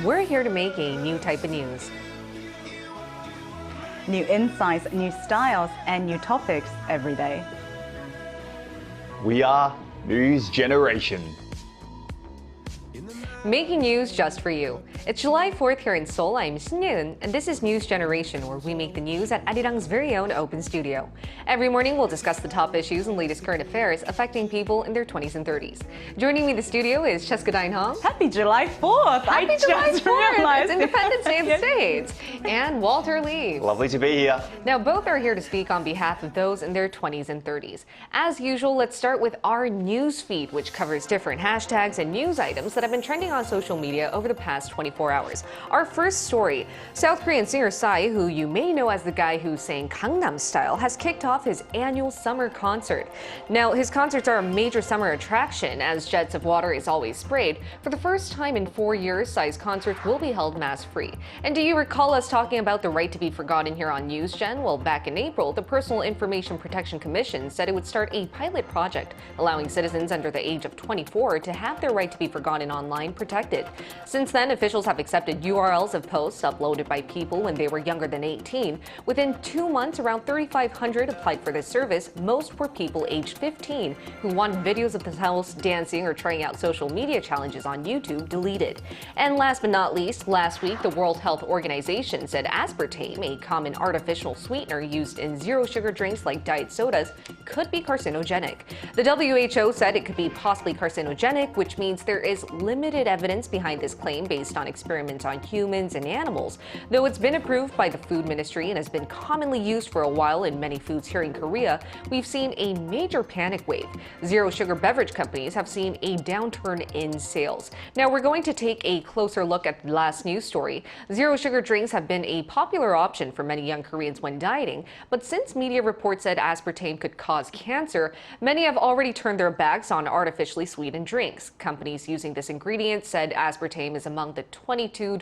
we're here to make a new type of news. New insights, new styles, and new topics every day. We are News Generation. Making news just for you. It's July 4th here in Seoul. I'm Shin, and this is News Generation, where we make the news at Arirang's very own open studio. Every morning, we'll discuss the top issues and latest current affairs affecting people in their 20s and 30s. Joining me in the studio is Cheska Dainham. Happy July 4th! Happy July 4th! Realized. It's Independence Day of the States. And Walter Lee. Lovely to be here. Now, both are here to speak on behalf of those in their 20s and 30s. As usual, let's start with our news feed, which covers different hashtags and news items that have been trending on social media over the past 24 hours. Our first story, South Korean singer Psy, who you may know as the guy who sang Gangnam Style, has kicked off his annual summer concert. Now, his concerts are a major summer attraction, as jets of water is always sprayed. For the first time in 4 years, Psy's concerts will be held mask-free. And do you recall us talking about the right to be forgotten here on News Gen? Well, back in April, the Personal Information Protection Commission said it would start a pilot project allowing citizens under the age of 24 to have their right to be forgotten online protected. Since then, officials have accepted URLs of posts uploaded by people when they were younger than 18. Within 2 months, around 3,500 applied for this service. Most were people aged 15 who wanted videos of themselves dancing or trying out social media challenges on YouTube deleted. And last but not least, last week, the World Health Organization said aspartame, a common artificial sweetener used in zero-sugar drinks like diet sodas, could be carcinogenic. The WHO said it could be possibly carcinogenic, which means there is limited evidence behind this claim based on experiments on humans and animals. Though it's been approved by the Food Ministry and has been commonly used for a while in many foods here in Korea, we've seen a major panic wave. Zero-sugar beverage companies have seen a downturn in sales. Now we're going to take a closer look at the last news story. Zero-sugar drinks have been a popular option for many young Koreans when dieting, but since media reports said aspartame could cause cancer, many have already turned their backs on artificially sweetened drinks. Companies using this ingredient said aspartame is among the 22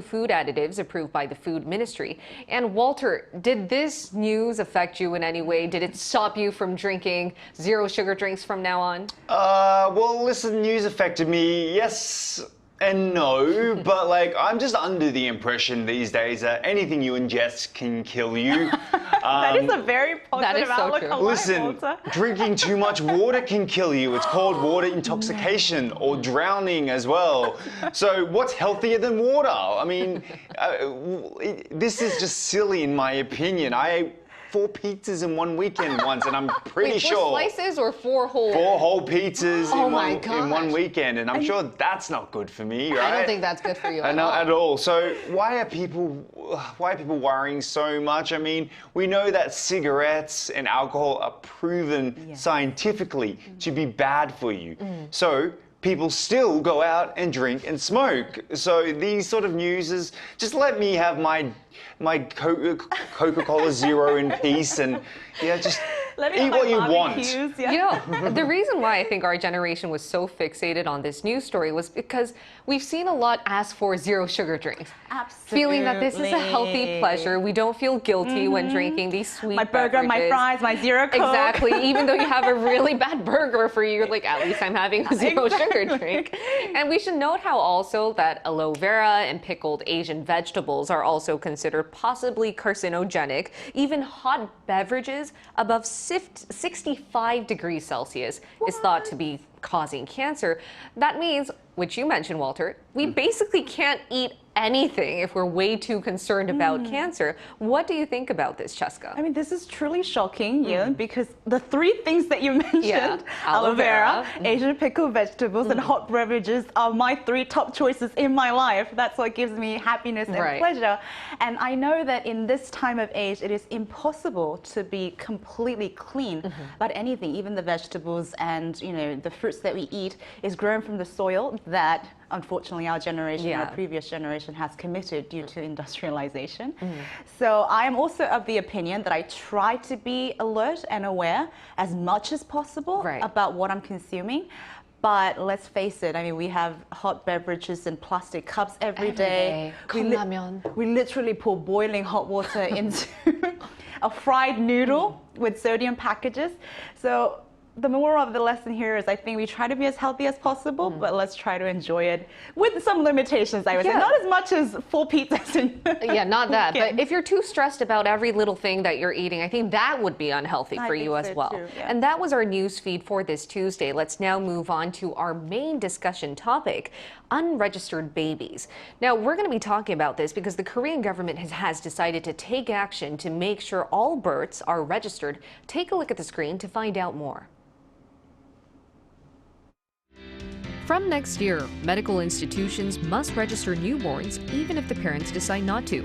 food additives approved by the Food Ministry. And Walter, did this news affect you in any way? Did it stop you from drinking zero-sugar drinks from now on? Well, listen, news affected me, yes and no, but I'm just under the impression these days that anything you ingest can kill you. That is a very positive outlook on life, Listen, Walter. drinking too much water can kill you. It's called water intoxication or drowning as well. So what's healthier than water? I mean, this is just silly in my opinion. I ate 4 pizzas in one weekend once, and I'm pretty sure. 4 slices or 4 whole? 4 whole pizzas in one gosh. weekend, and I'm sure that's not good for me, right? I don't think that's good for you Not at all. So why are people worrying so much? I mean, we know that cigarettes and alcohol are proven scientifically to be bad for you. So people still go out and drink and smoke. So these sort of news is just let me have my Coca-Cola Zero in peace and just eat what you want. Yeah. You know, the reason why I think our generation was so fixated on this news story was because we've seen a lot ask for zero-sugar drinks. Absolutely. Feeling that this is a healthy pleasure. We don't feel guilty when drinking these sweet My burger, beverages. my fries, my zero Coke. Exactly. Even though you have a really bad burger for you, you're like, at least I'm having a zero-sugar drink. And we should note how also that aloe vera and pickled Asian vegetables are also considered possibly carcinogenic. Even hot beverages above 65 degrees Celsius is thought to be causing cancer. That means, which you mentioned, Walter, we basically can't eat anything if we're way too concerned about cancer. What do you think about this, Cheska? I mean, this is truly shocking, because the 3 things that you mentioned, aloe vera, Asian pickled vegetables, and hot beverages are my 3 top choices in my life. That's what gives me happiness and pleasure. And I know that in this time of age, it is impossible to be completely clean about anything. Even the vegetables and, the fruits that we eat is grown from the soil that unfortunately our generation, our previous generation has committed due to industrialization. So I am also of the opinion that I try to be alert and aware as much as possible about what I'm consuming. But let's face it, I mean, we have hot beverages in plastic cups every day. We literally pour boiling hot water into a fried noodle with sodium packages. So the moral of the lesson here is I think we try to be as healthy as possible, but let's try to enjoy it with some limitations, I would say. Not as much as 4 pizzas. Yeah, not that. But if you're too stressed about every little thing that you're eating, I think that would be unhealthy for you as well. Too, yeah. And that was our news feed for this Tuesday. Let's now move on to our main discussion topic, unregistered babies. Now, we're going to be talking about this because the Korean government has decided to take action to make sure all births are registered. Take a look at the screen to find out more. From next year, medical institutions must register newborns even if the parents decide not to.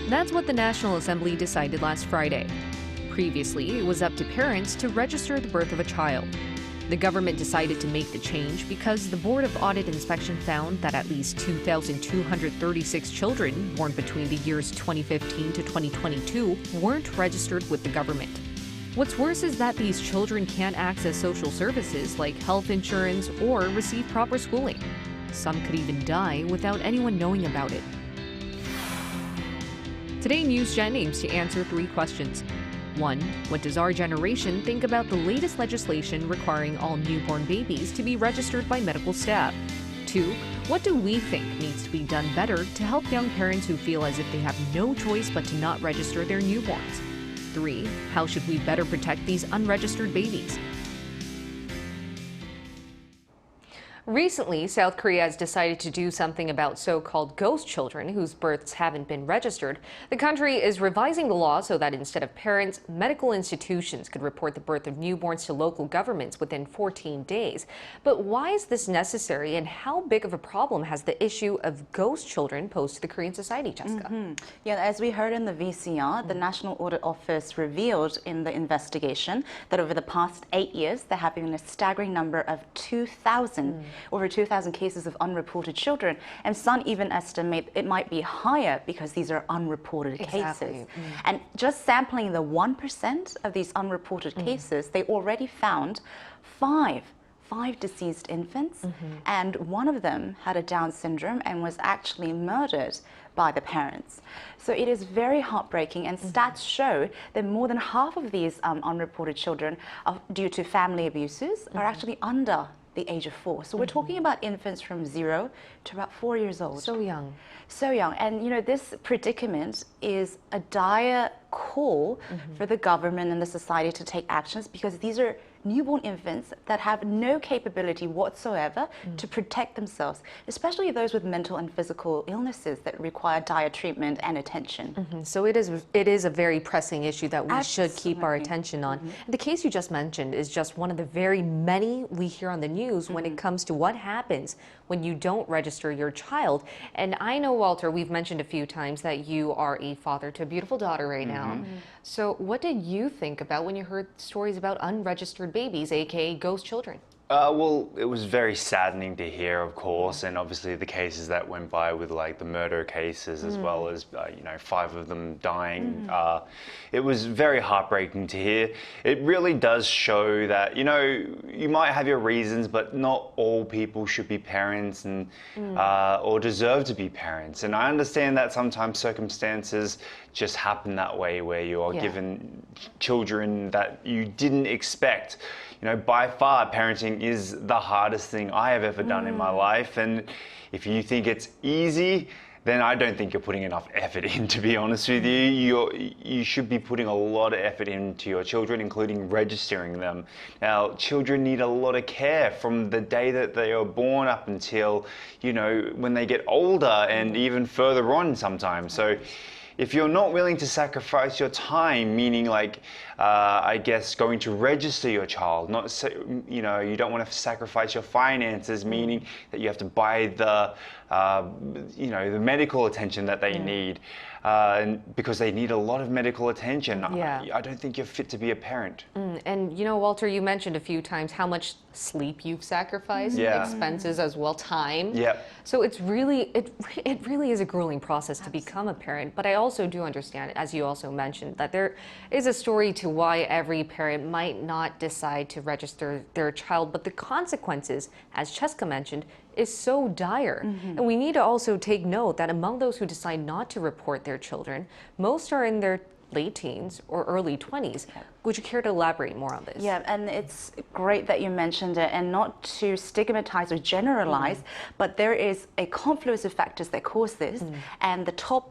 That's what the National Assembly decided last Friday. Previously, it was up to parents to register the birth of a child. The government decided to make the change because the Board of Audit Inspection found that at least 2,236 children born between the years 2015 to 2022 weren't registered with the government. What's worse is that these children can't access social services like health insurance or receive proper schooling. Some could even die without anyone knowing about it. Today, NewsGen aims to answer 3 questions. 1. What does our generation think about the latest legislation requiring all newborn babies to be registered by medical staff? 2. What do we think needs to be done better to help young parents who feel as if they have no choice but to not register their newborns? 3. How should we better protect these unregistered babies? Recently, South Korea has decided to do something about so-called ghost children whose births haven't been registered. The country is revising the law so that instead of parents, medical institutions could report the birth of newborns to local governments within 14 days. But why is this necessary, and how big of a problem has the issue of ghost children posed to the Korean society, Jessica? Yeah, as we heard in the VCR, the National Audit Office revealed in the investigation that over the past 8 years, there have been a staggering number of 2,000 over 2,000 cases of unreported children, and some even estimate it might be higher because these are unreported cases. And just sampling the 1% of these unreported cases, they already found five deceased infants, and one of them had a Down syndrome and was actually murdered by the parents. So it is very heartbreaking, and stats show that more than half of these unreported children, due to family abuses, are actually under the age of 4. So we're talking about infants from 0 to about 4 years old. So young. So young. And, you know, this predicament is a dire call for the government and the society to take actions, because these are newborn infants that have no capability whatsoever to protect themselves, especially those with mental and physical illnesses that require dire treatment and attention. So it is a very pressing issue that we should keep our attention on. The case you just mentioned is just one of the very many we hear on the news when it comes to what happens when you don't register your child. And I know, Walter, we've mentioned a few times that you are a father to a beautiful daughter right now. So what did you think about when you heard stories about unregistered babies, aka ghost children? Well, it was very saddening to hear, of course, and obviously the cases that went by with like the murder cases, as well as, 5 of them dying. It was very heartbreaking to hear. It really does show that, you might have your reasons, but not all people should be parents and or deserve to be parents. And I understand that sometimes circumstances just happen that way, where you are given children that you didn't expect. By far, parenting is the hardest thing I have ever done in my life. And if you think it's easy, then I don't think you're putting enough effort in, to be honest with you. You should be putting a lot of effort into your children, including registering them. Now, children need a lot of care from the day that they are born up until, when they get older and even further on sometimes. So if you're not willing to sacrifice your time, meaning I guess going to register your child, you don't want to sacrifice your finances, meaning that you have to buy the medical attention that they need, because they need a lot of medical attention. I don't think you're fit to be a parent. And Walter, you mentioned a few times how much sleep you've sacrificed, expenses as well, time. So it's really, it really is a grueling process to become a parent. But I also do understand, as you also mentioned, that there is a story to why every parent might not decide to register their child. But the consequences, as Cheska mentioned, is so dire. And we need to also take note that among those who decide not to report their children, most are in their late teens or early 20s. Would you care to elaborate more on this? Yeah, and it's great that you mentioned it, and not to stigmatize or generalize, but there is a confluence of factors that cause this, and the top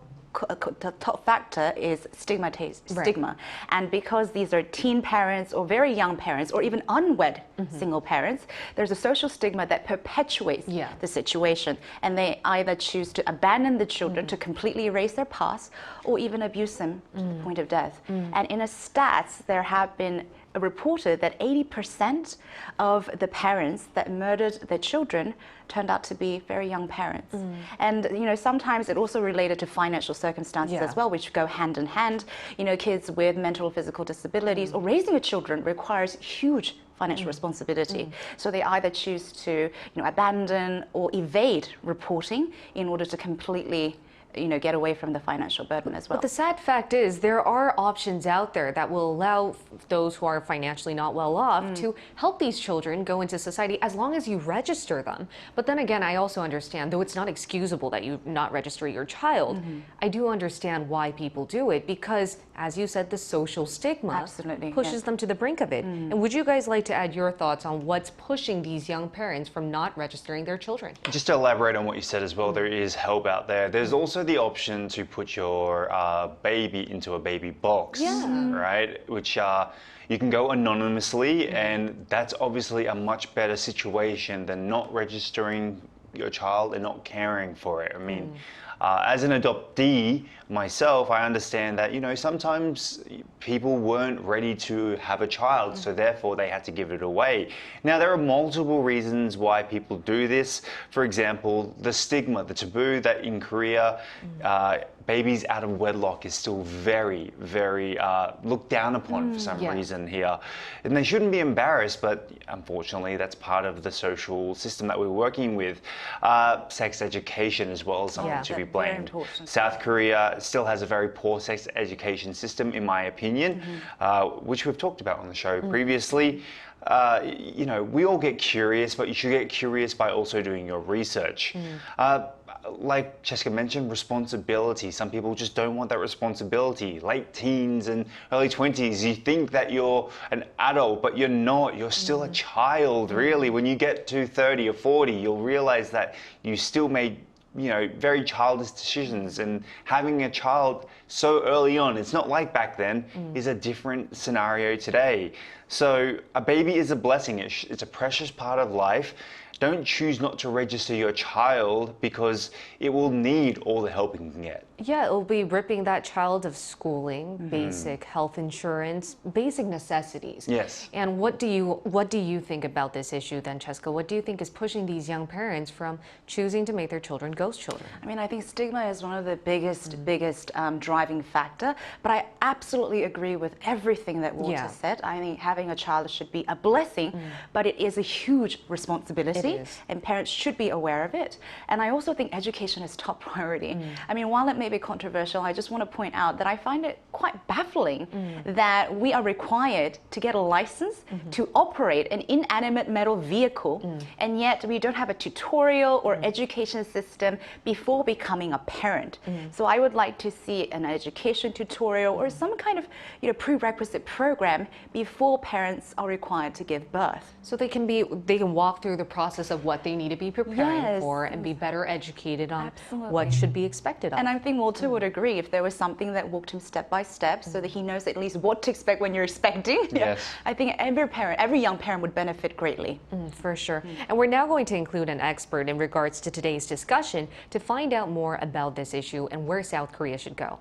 factor is stigma. And because these are teen parents or very young parents or even unwed single parents, there's a social stigma that perpetuates the situation, and they either choose to abandon the children to completely erase their past or even abuse them to the point of death. And in a stats, there have been reported that 80% of the parents that murdered their children turned out to be very young parents. And sometimes it also related to financial circumstances as well, which go hand in hand. Kids with mental or physical disabilities or raising a children requires huge financial responsibility. So they either choose to abandon or evade reporting in order to completely get away from the financial burden as well. But the sad fact is there are options out there that will allow those who are financially not well off to help these children go into society as long as you register them. But then again, I also understand, though it's not excusable that you not register your child, I do understand why people do it because, as you said, the social stigma pushes them to the brink of it. And would you guys like to add your thoughts on what's pushing these young parents from not registering their children? Just to elaborate on what you said as well, there is help out there. There's also the option to put your baby into a baby box, right? Which you can go anonymously, and that's obviously a much better situation than not registering your child and not caring for it. I mean, as an adoptee myself, I understand that, sometimes people weren't ready to have a child, so therefore they had to give it away. Now, there are multiple reasons why people do this. For example, the stigma, the taboo that in Korea, babies out of wedlock is still very, very looked down upon for some reason here. And they shouldn't be embarrassed, but unfortunately, that's part of the social system that we're working with. Sex education as well is something to be blamed. South Korea still has a very poor sex education system, in my opinion, which we've talked about on the show previously. We all get curious, but you should get curious by also doing your research. Like Jessica mentioned, responsibility. Some people just don't want that responsibility. Late teens and early 20s, you think that you're an adult, but you're not. You're still a child, really. When you get to 30 or 40, you'll realize that you still made very childish decisions, and having a child so early on, it's not like back then, is a different scenario today. So a baby is a blessing. It's a precious part of life. Don't choose not to register your child because it will need all the help it can get. Yeah, it'll be ripping that child of schooling, basic health insurance, basic necessities. Yes. And what do you think about this issue then, Cheska? What do you think is pushing these young parents from choosing to make their children ghost children? I mean, I think stigma is one of the biggest driving factor, but I absolutely agree with everything that Walter said. I think having a child should be a blessing, but it is a huge responsibility, and parents should be aware of it. And I also think education is top priority. I mean, while it may be controversial, I just want to point out that I find it quite baffling that we are required to get a license to operate an inanimate metal vehicle, and yet we don't have a tutorial or education system before becoming a parent. So I would like to see an education tutorial or some kind of prerequisite program before parents are required to give birth. So they can walk through the process of what they need to be preparing for and be better educated on what should be expected of them. And I think Walter would agree if there was something that walked him step by step so that he knows at least what to expect when you're expecting. Yes. I think every young parent would benefit greatly. For sure. And we're now going to include an expert in regards to today's discussion to find out more about this issue and where South Korea should go.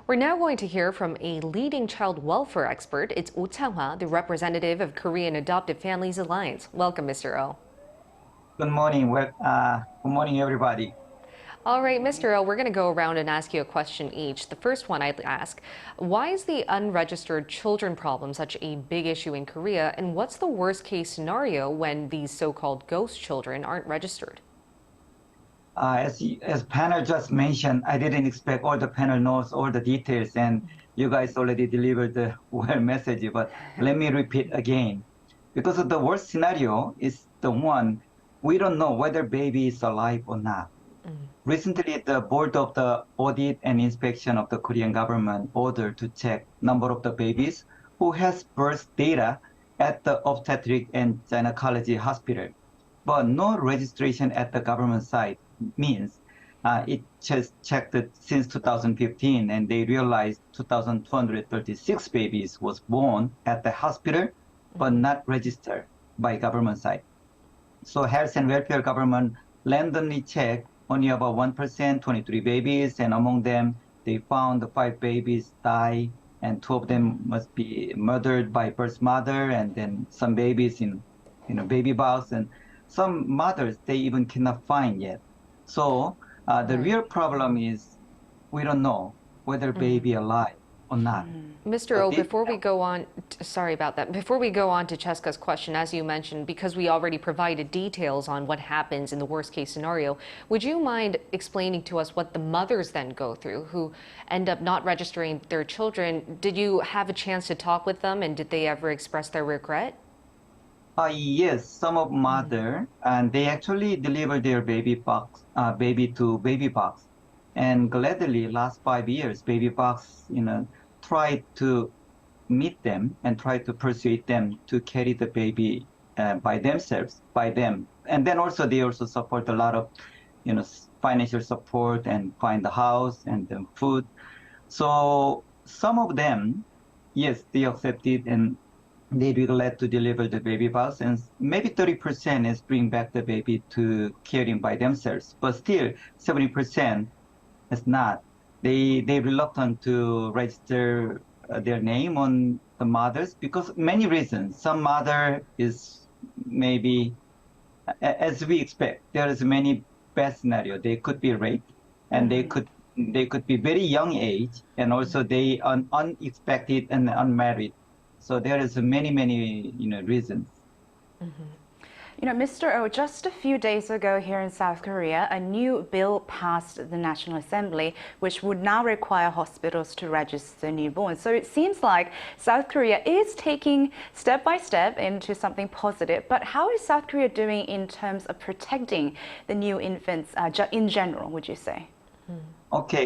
We're now going to hear from a leading child welfare expert. It's Oh Chang-hwa, the representative of Korean Adoptive Families Alliance. Welcome, Mr. Oh. Good morning. Good morning, everybody. All right, Mr. O, we're going to go around and ask you a question each. The first one I'd ask, why is the unregistered children problem such a big issue in Korea? And what's the worst case scenario when these so-called ghost children aren't registered? As panel just mentioned, I didn't expect all the panel knows all the details, and you guys already delivered the well message, but let me repeat again. Because of the worst scenario is the one, we don't know whether baby is alive or not. Recently, the Board of the Audit and Inspection of the Korean government ordered to check number of the babies who has birth data at the obstetric and gynecology hospital, but no registration at the government site means it just checked it since 2015, and they realized 2,236 babies was born at the hospital, but not registered by government site. So Health and Welfare government randomly checked only about 1%, 23 babies, and among them, they found 5 babies die, and 2 of them must be murdered by birth mother, and then some babies in baby box, and some mothers they even cannot find yet. So the real problem is we don't know whether baby alive or not. Mr. O, before we go on, sorry about that. Before we go on to Cheska's question, as you mentioned, because we already provided details on what happens in the worst case scenario, would you mind explaining to us what the mothers then go through who end up not registering their children? Did you have a chance to talk with them, and did they ever express their regret? Yes, some of mother, and they actually delivered their baby to baby box. And gladly, last 5 years, baby box, tried to meet them and try to persuade them to carry the baby by themselves, by them. And then also they also support a lot of, financial support and find the house and the food. So some of them, yes, they accepted and they be glad to deliver the baby box, and maybe 30% is bring back the baby to caring by themselves. But still, 70% is not. They reluctant to register their name on the mothers because many reasons. Some mother is maybe, as we expect, there is many bad scenario. They could be raped, and they could be very young age, and also they are unexpected and unmarried. So there is many reasons. Mr. O, just a few days ago here in South Korea, a new bill passed the National Assembly, which would now require hospitals to register newborns. So it seems like South Korea is taking step by step into something positive. But how is South Korea doing in terms of protecting the new infants in general, would you say? Okay,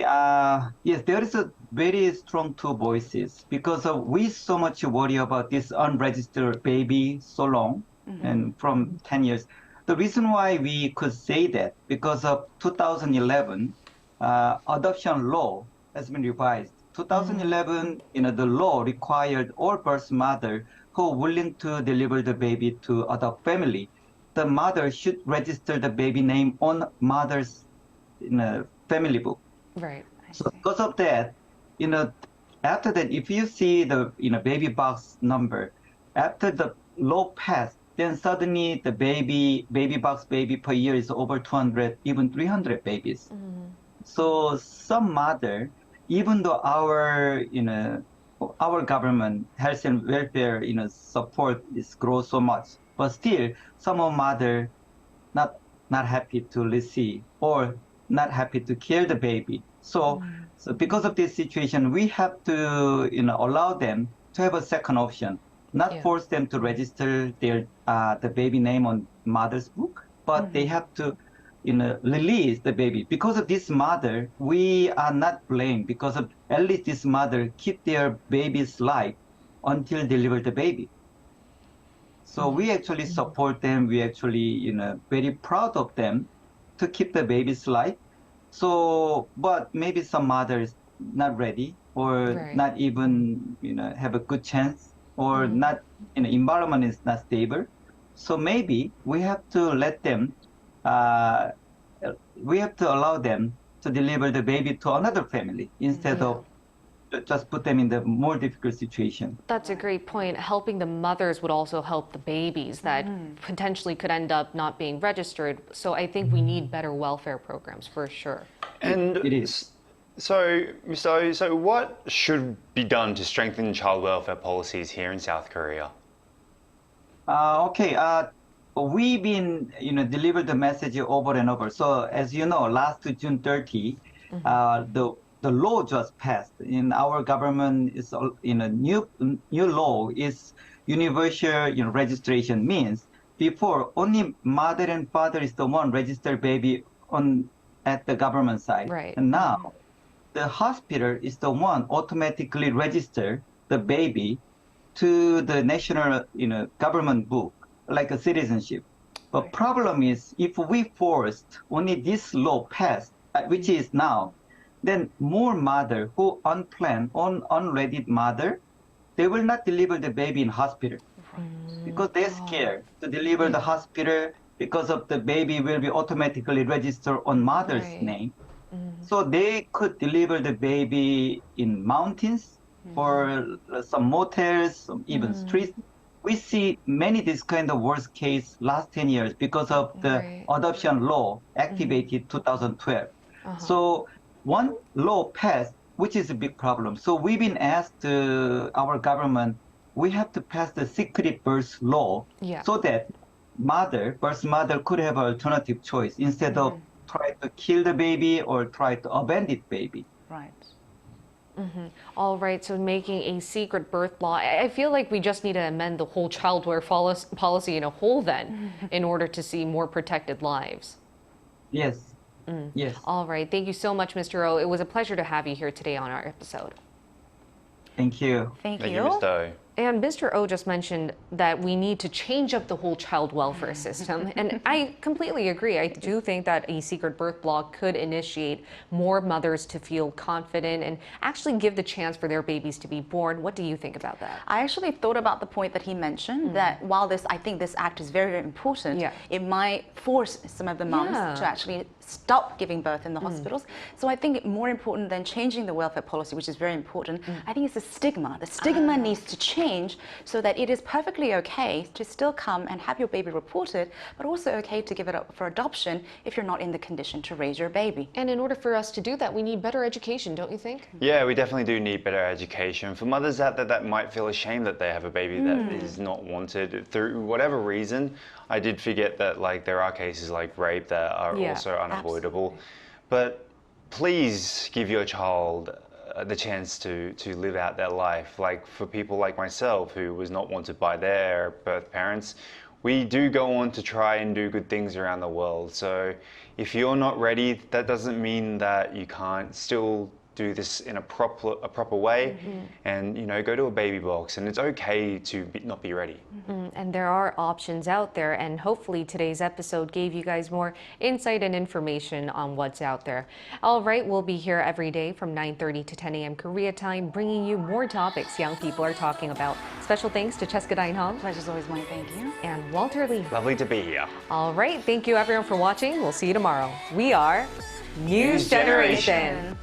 yes, there is a very strong two voices because we so much worry about this unregistered baby so long and from 10 years. The reason why we could say that because of 2011 adoption law has been revised. 2011, the law required all birth mother who are willing to deliver the baby to adopt family. The mother should register the baby name on mother's family book. Right. So because of that, after that, if you see the baby box number, after the law passed, then suddenly the baby box baby per year is over 200, even 300 babies. So some mother, even though our government health and welfare support is grow so much, but still some of mother not happy to receive or not happy to care the baby. So because of this situation, we have to allow them to have a second option, not force them to register their the baby name on mother's book, but they have to release the baby. Because of this mother, we are not blamed because of at least this mother keep their baby's life until deliver the baby. So we actually support them. We actually very proud of them to keep the baby's life. So, but maybe some mothers not ready or not even have a good chance or not environment is not stable. So maybe we have to let them. We have to allow them to deliver the baby to another family instead of just put them in the more difficult situation. That's a great point. Helping the mothers would also help the babies that potentially could end up not being registered. So I think we need better welfare programs for sure. And It is. so, Mr. O, so what should be done to strengthen child welfare policies here in South Korea? Okay. We've been, delivered the message over and over. So as you know, last June 30, the law just passed. In our government, is new law is universal registration means before only mother and father is the one registered baby at the government side. Right. And now the hospital is the one automatically register the baby to the national government book like a citizenship. But problem is if we forced only this law passed, which is now, then more mother who unplanned, unready mother, they will not deliver the baby in hospital because they're scared to deliver the hospital because of the baby will be automatically registered on mother's name. So they could deliver the baby in mountains or some motels, even streets. We see many this kind of worst case last 10 years because of the adoption law activated 2012. So one law passed, which is a big problem. So we've been asked our government, we have to pass the secret birth law so that birth mother could have an alternative choice instead of try to kill the baby or try to abandon baby. Right. All right, so making a secret birth law. I feel like we just need to amend the whole child welfare policy in a whole then in order to see more protected lives. Yes. Yes. All right, thank you so much, Mr. O. It was a pleasure to have you here today on our episode. Thank you. Thank Thank you. you, Mr. O. And Mr. O just mentioned that we need to change up the whole child welfare system. And I completely agree. I do think that a secret birth law could initiate more mothers to feel confident and actually give the chance for their babies to be born. What do you think about that? I actually thought about the point that he mentioned that while I think this act is very, very important, it might force some of the moms to actually stop giving birth in the hospitals. So I think more important than changing the welfare policy, which is very important, I think it's the stigma. The stigma needs to change so that it is perfectly okay to still come and have your baby reported, but also okay to give it up for adoption if you're not in the condition to raise your baby. And in order for us to do that, we need better education, don't you think? Yeah, we definitely do need better education. For mothers out there that might feel ashamed that they have a baby that is not wanted through whatever reason, I did forget that there are cases like rape that are also unavoidable. But please give your child the chance to live out their life. Like for people like myself who was not wanted by their birth parents, we do go on to try and do good things around the world. So if you're not ready, that doesn't mean that you can't still do this in a proper way and go to a baby box, and it's okay to not be ready. And there are options out there, and hopefully today's episode gave you guys more insight and information on what's out there. All right, we'll be here every day from 9:30 to 10 a.m. Korea time, bringing you more topics young people are talking about. Special thanks to Cheska Dainhong Pleasure's always mine, thank you. and Walter Lee. Lovely to be here. All right, thank you everyone for watching. We'll see you tomorrow. We are News News Generation. Generation.